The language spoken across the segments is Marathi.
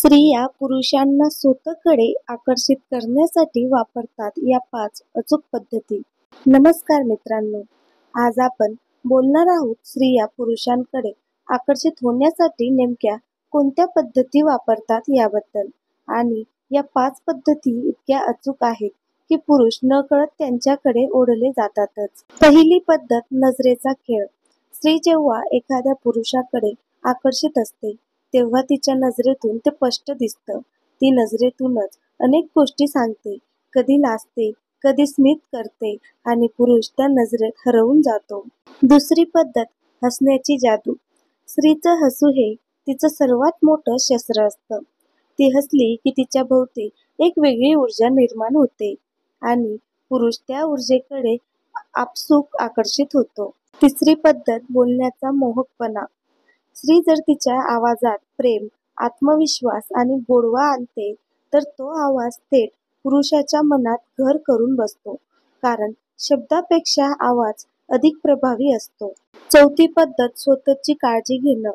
स्त्रिया पुरुषांना स्वतःकडे आकर्षित करण्यासाठी वापरतात या 5 अचूक पद्धती. नमस्कार मित्रांनो, आज आपण बोलणार आहोत स्त्रिया पुरुषांकडे आकर्षित होण्यासाठी नेमक्या कोणत्या पद्धती वापरतात याबद्दल. आणि या 5 पद्धती इतक्या अचूक आहेत की पुरुष नकळत त्यांच्याकडे ओढले जातातच. पहिली पद्धत, नजरेचा खेळ. स्त्री जेव्हा एखाद्या पुरुषाकडे आकर्षित असते तेव्हा तिच्या नजरेतून ते स्पष्ट दिसतं. ती नजरेतूनच अनेक गोष्टी सांगते, कधी लाजते, कधी स्मित करते आणि पुरुष त्या नजरेत हरवून जातो. दुसरी पद्धत, हसण्याची जादू. स्त्रीचं हसू हे तिचं सर्वात मोठं शस्त्र असतं. ती हसली की तिच्या भोवती एक वेगळी ऊर्जा निर्माण होते आणि पुरुष त्या ऊर्जेकडे आपसूक आकर्षित होतो. तिसरी पद्धत, बोलण्याचा मोहकपणा. स्त्री जर तिच्या आवाजात प्रेम, आत्मविश्वास आणि गोडवा आणते तर तो आवाज थेट पुरुषाच्या मनात घर करून बसतो, कारण शब्दापेक्षा आवाज अधिक प्रभावी असतो. चौथी पद्धत, स्वतःची काळजी घेणं.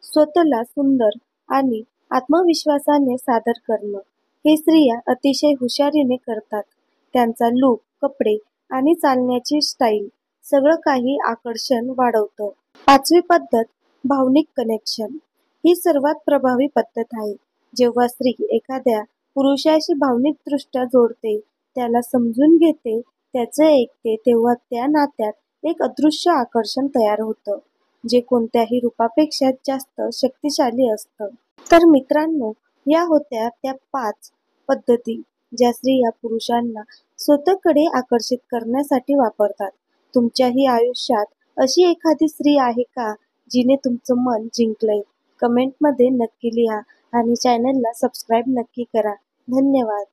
स्वतःला सुंदर आणि आत्मविश्वासाने सादर करणं हे स्त्रिया अतिशय हुशारीने करतात. त्यांचा लूक, कपडे आणि चालण्याची स्टाईल सगळं काही आकर्षण वाढवतं. पाचवी पद्धत, भावनिक कनेक्शन. ही सर्वात प्रभावी पद्धत आहे. जेव्हा स्त्री एखाद्या पुरुषाशी भावनिकदृष्ट्या जोडते, त्याला समजून घेते, त्याचं ऐकते, तेव्हा त्या नात्यात एक अदृश्य आकर्षण तयार होतं, जे कोणत्याही रूपापेक्षा जास्त शक्तिशाली असतं. तर मित्रांनो, या होत्या त्या 5 पद्धती ज्या स्त्रिया पुरुषांना स्वतःकडे आकर्षित करण्यासाठी वापरतात. तुमच्याही आयुष्यात अशी एखादी स्त्री आहे का जिने तुमचं मन जिंकलंय? कमेंटमध्ये नक्की लिहा आणि चॅनलला सबस्क्राईब नक्की करा. धन्यवाद.